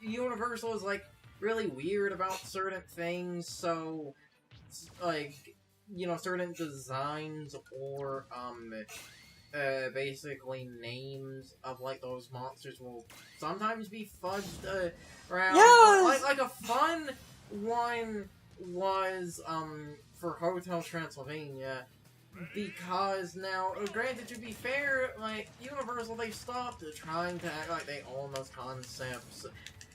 Universal is, like, really weird about certain things, so, like, you know, certain designs or, basically names of, like, those monsters will sometimes be fudged, around. Yes! Like a fun one was, for Hotel Transylvania, because now, granted, to be fair, like, Universal, they've stopped trying to act like they own those concepts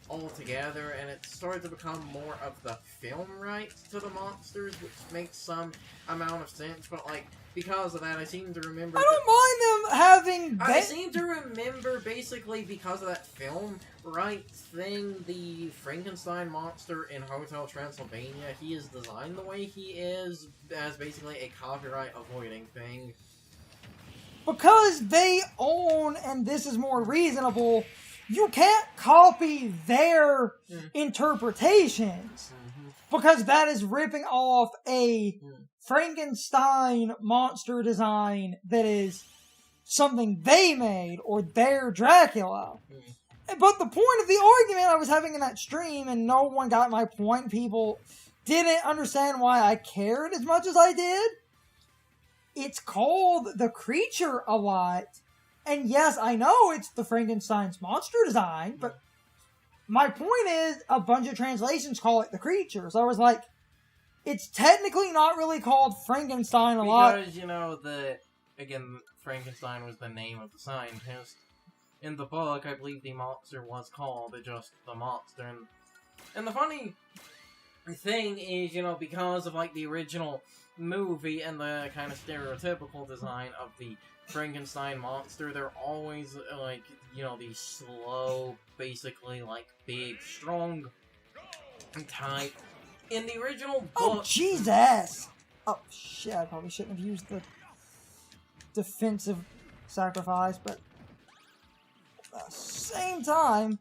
altogether, and it started to become more of the film rights to the monsters, which makes some amount of sense, but, like, because of that, I seem to remember... I don't mind them having... I seem to remember, basically, because of that film rights thing, the Frankenstein monster in Hotel Transylvania, he is designed the way he is, as basically a copyright-avoiding thing. Because they own, and this is more reasonable, you can't copy their interpretations. Because that is ripping off a Frankenstein monster design that is something they made, or their Dracula. But the point of the argument I was having in that stream, and no one got my point, people didn't understand why I cared as much as I did. It's called the creature a lot. And yes, I know it's the Frankenstein's monster design, but my point is, a bunch of translations call it the creature. So I was like, it's technically not really called Frankenstein a lot. Because, you know, again, Frankenstein was the name of the scientist. In the book, I believe the monster was called just the monster. And the funny thing is, you know, because of, like, the original movie and the kind of stereotypical design of the Frankenstein monster, they're always, like, you know, these slow, basically, like, big, strong type. In the original book... Oh, Jesus! Oh, shit, I probably shouldn't have used the defensive sacrifice, but at the same time...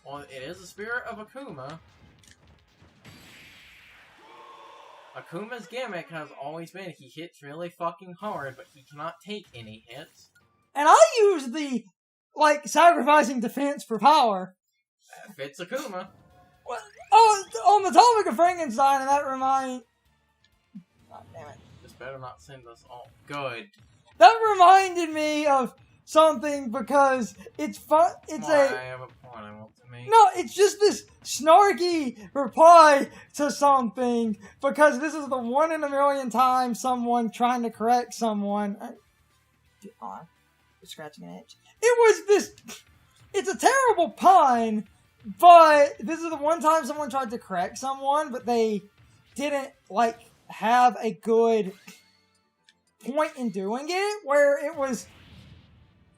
Well, it is the spirit of Akuma. Akuma's gimmick has always been he hits really fucking hard, but he cannot take any hits. And I use the, like, sacrificing defense for power. Fits Akuma. Well, oh, on the topic of Frankenstein, and that reminds... God damn it. Just better not send us all. Good. That reminded me of something, because it's fun. It's I have a point I want to make. No, it's just this snarky reply to something, because this is the one in a million times someone trying to correct someone. You're scratching an itch. It was this. It's a terrible pun, but this is the one time someone tried to correct someone, but they didn't, like, have a good point in doing it, where it was...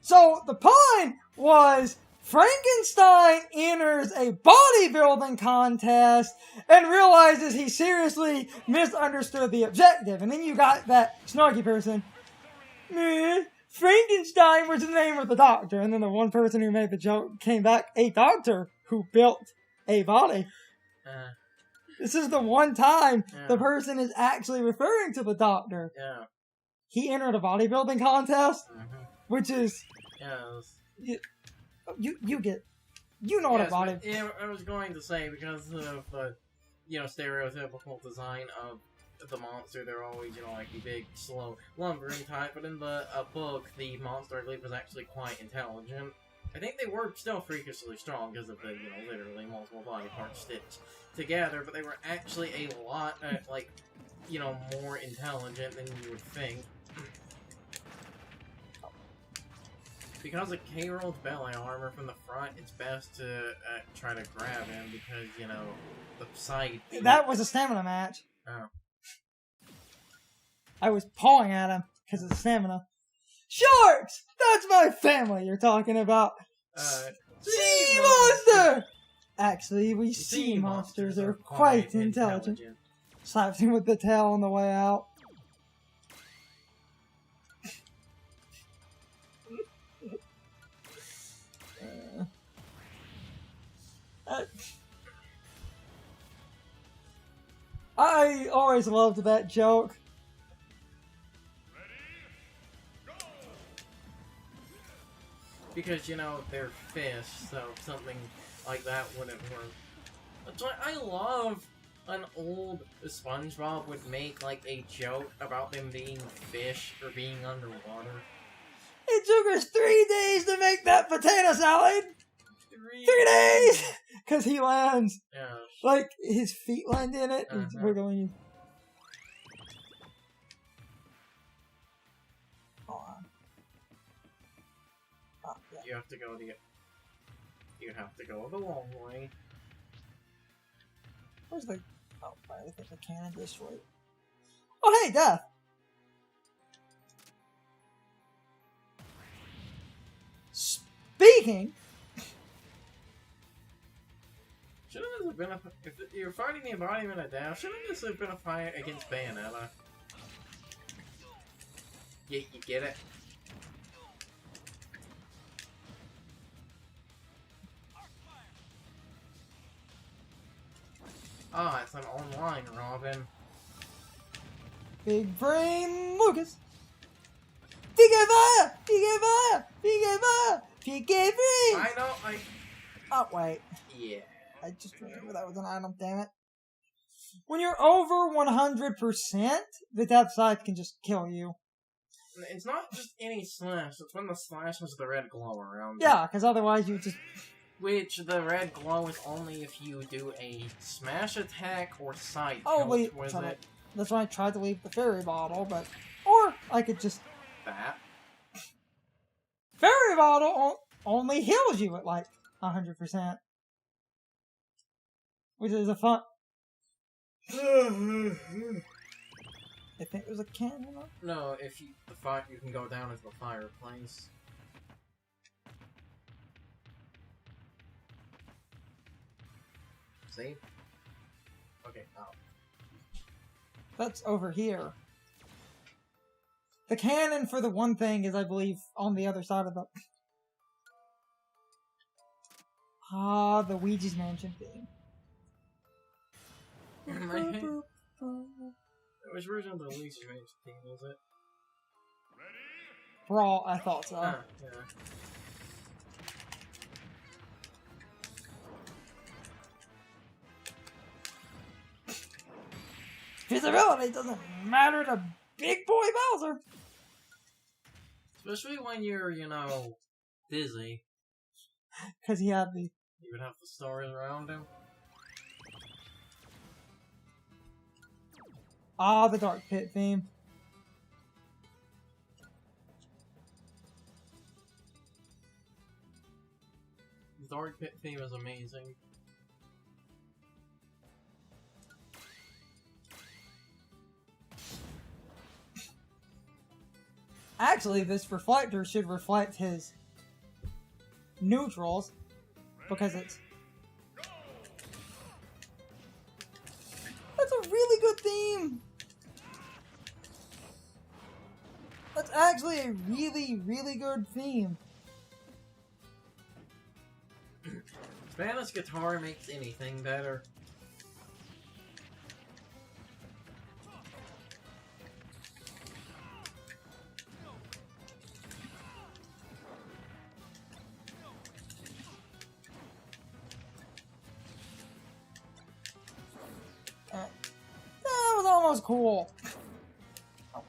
So, the pun was, Frankenstein enters a bodybuilding contest and realizes he seriously misunderstood the objective. And then you got that snarky person, Frankenstein was the name of the doctor. And then the one person who made the joke came back, a doctor who built a body. This is the one time the person is actually referring to the doctor. Yeah. He entered a bodybuilding contest, which is... Yes. You get... You know what a body... Yeah, I was going to say, because of the, you know, stereotypical design of the monster, they're always, you know, like the big, slow, lumbering type, but in the book, the monster, I believe, was actually quite intelligent. I think they were still freakishly strong because of the, you know, literally multiple body parts stitched together, but they were actually a lot, like, you know, more intelligent than you would think. Because of K-Roll's belly armor from the front, it's best to try to grab him because, you know, the side... That was a stamina match. Oh. I was pawing at him because of stamina. Sharks! That's my family you're talking about. Sea monster! Actually, we sea monsters are quite intelligent. Slaps him with the tail on the way out. I always loved that joke. because, you know, they're fish, so something like that wouldn't work. That's why I love an old SpongeBob would make, like, a joke about them being fish or being underwater. It took us 3 days to make that potato salad! 3 days! Because he lands. Yeah. Like, his feet land in it. It's wiggling. Hold on. Oh, yeah. You have to go the long way. Where's the... Oh, I think the cannon destroyed. Oh, hey, Death! Speaking... Shouldn't this have been a... If you're fighting the embodiment of Death, shouldn't this have been a fight against Bayonetta? You get it? Ah, it's an online Robin. Big Brain Lucas! Pika fire! Pika fire! Pika fire! Pika Brain! I know, Oh, wait. Yeah. I just remember that was an item, damn it. When you're over 100%, the Death Scythe can just kill you. It's not just any slash, it's when the slash has the red glow around it. Yeah, because otherwise you just... Which, the red glow is only if you do a smash attack or side Oh, wait. was it? That's why I tried to leave the fairy bottle, but... Or I could just... That? Fairy bottle only heals you at, like, 100%. Which is a fun... I think there's a cannon up. No, if you you can go down into the fireplace. See? Okay, now. That's over here. The cannon for the one thing is, I believe, on the other side of the... Ah, the Ouija's Mansion thing. Which version of the Luigi's Mansion theme is it? Brawl, I thought so. Ah, yeah. Visibility doesn't matter to Big Boy Bowser! Especially when you're, you know, dizzy. Because he had the... You would have the stars around him. Ah, the Dark Pit theme. The Dark Pit theme is amazing. Actually, this reflector should reflect his neutrals, because it's... That's a really good theme! That's actually a really, really good theme. Spanish guitar makes anything better. That was almost cool. Oh.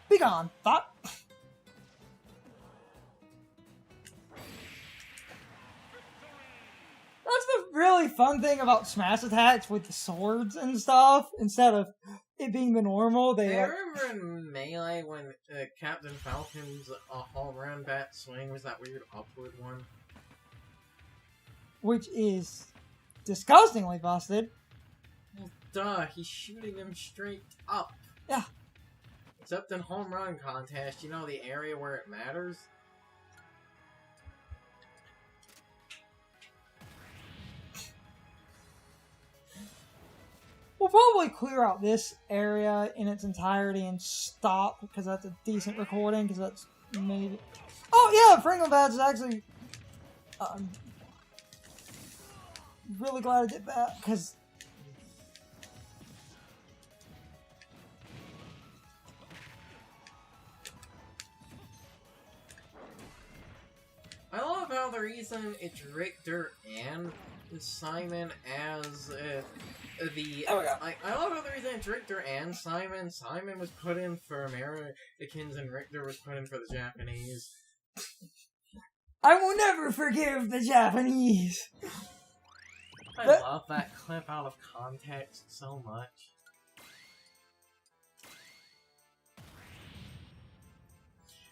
Be gone, thought. That's the really fun thing about smash attacks with the swords and stuff. Instead of it being the normal, I remember in Melee when Captain Falcon's home run bat swing was that weird upward one. Which is disgustingly busted. Well, duh, he's shooting them straight up. Yeah. Except in home run contest, you know the area where it matters? We'll probably clear out this area in its entirety and stop, because that's a decent recording, because that's maybe... Oh yeah, Franklin Badge is actually... really glad I did that, because... other reason it's Richter and Simon as the... Oh my God. I love how the reason it's Richter and Simon. Simon was put in for Americans and Richter was put in for the Japanese. I will never forgive the Japanese. I love that clip out of context so much.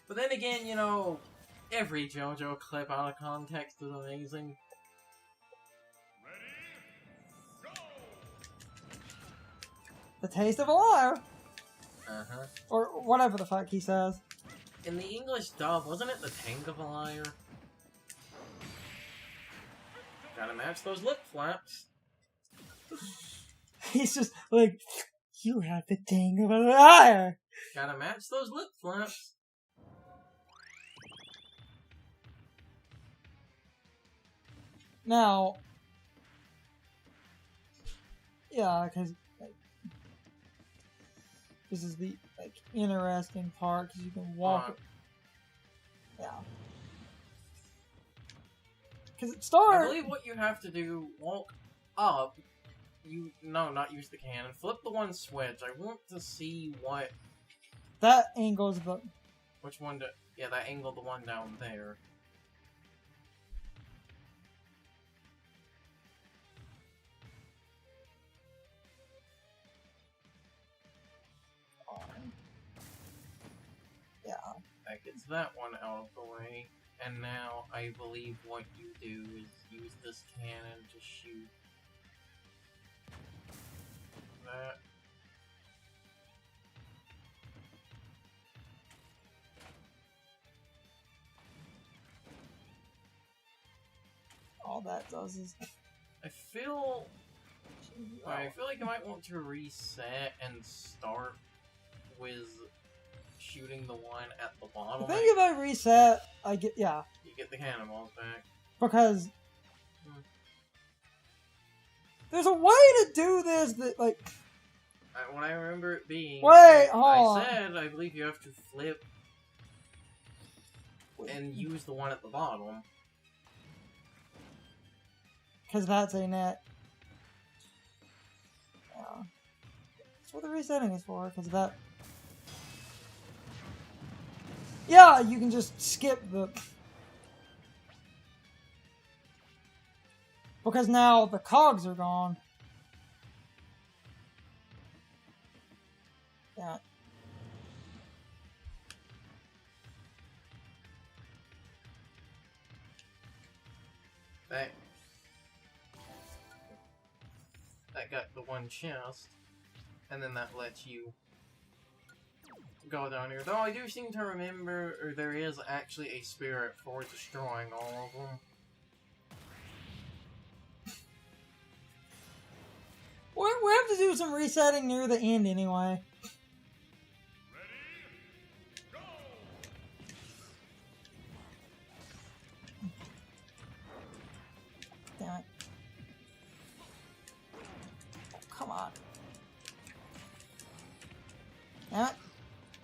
But then again, you know, every JoJo clip out of context is amazing. The taste of a liar. Uh-huh. Or whatever the fuck he says. In the English dub, wasn't it the Tank of a Liar? Gotta match those lip flaps. He's just like, you have the thing of a liar. Gotta match those lip flaps. Now, yeah, because like, this is the like interesting part because you can walk. Yeah. Because it starts. I believe what you have to do, walk up. No, not use the cannon. Flip the one switch. I want to see what. That angle's the. Which one? Yeah, that angle, the one down there. Yeah. That gets that one out of the way. And now, I believe what you do is use this cannon to shoot that. All that does is. I feel like you might want to reset and start with shooting the one at the bottom. I think if I reset, I get You get the cannonballs back. Because there's a way to do this that like. What I remember it being. Wait, I said I believe you have to flip and use the one at the bottom. Because that's a net. Yeah. That's what the resetting is for, because that. Yeah, you can just skip the. Because now the cogs are gone. Yeah. That got the one chest, and then that lets you go down here. Though I do seem to remember, or there is actually a spirit for destroying all of them. We have to do some resetting near the end anyway. Damn it. Oh, come on. Damn it.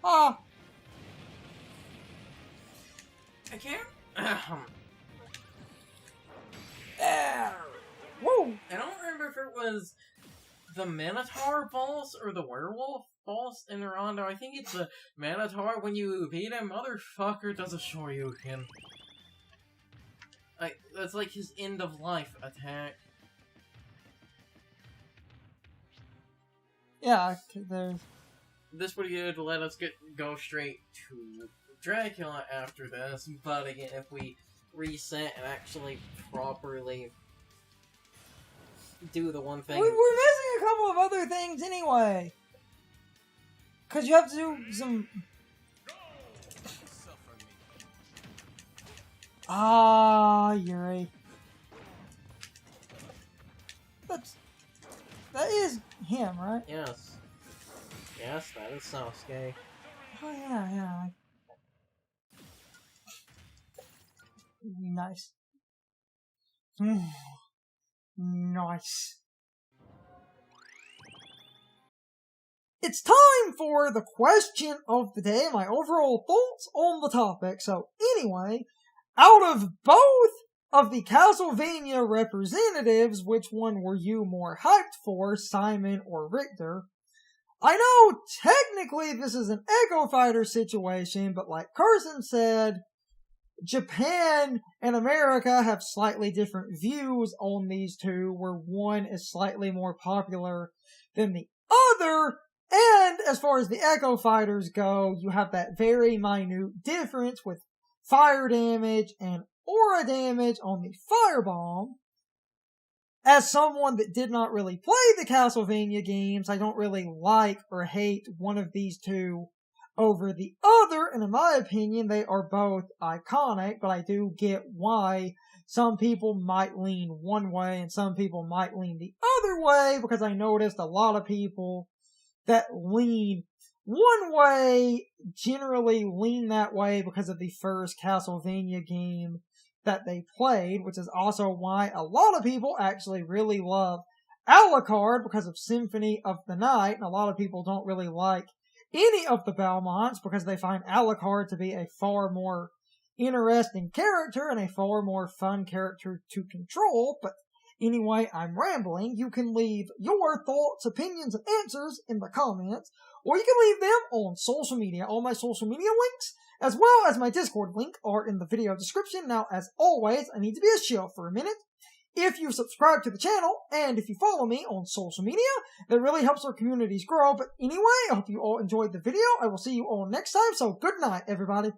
Ah! I can't. There! Woo! I don't remember if it was the Minotaur boss or the werewolf boss in Rondo. I think it's the Minotaur. When you beat him, motherfucker does a Shoryuken. Like, that's like his end of life attack. Yeah, there's. This would let us go straight to Dracula after this, but again, if we reset and actually properly do the one thing... We're missing a couple of other things anyway! Because you have to do some... Ah, Yuri. That is him, right? Yes. Yes, that is Sasuke. Oh yeah. Nice. Nice. It's time for the question of the day, my overall thoughts on the topic. So anyway, out of both of the Castlevania representatives, which one were you more hyped for, Simon or Richter? I know technically this is an Echo Fighter situation, but like Carson said, Japan and America have slightly different views on these two, where one is slightly more popular than the other. And as far as the Echo Fighters go, you have that very minute difference with fire damage and aura damage on the Firebomb. As someone that did not really play the Castlevania games, I don't really like or hate one of these two over the other, and in my opinion, they are both iconic, but I do get why some people might lean one way and some people might lean the other way, because I noticed a lot of people that lean one way generally lean that way because of the first Castlevania game that they played, which is also why a lot of people actually really love Alucard because of Symphony of the Night, and a lot of people don't really like any of the Belmonts because they find Alucard to be a far more interesting character and a far more fun character to control. But anyway, I'm rambling. You can leave your thoughts, opinions, and answers in the comments, or you can leave them on social media. All my social media links, as well as my Discord link, are in the video description. Now, as always, I need to be a shill for a minute. If you subscribe to the channel, and if you follow me on social media, that really helps our communities grow. But anyway, I hope you all enjoyed the video. I will see you all next time, so good night, everybody.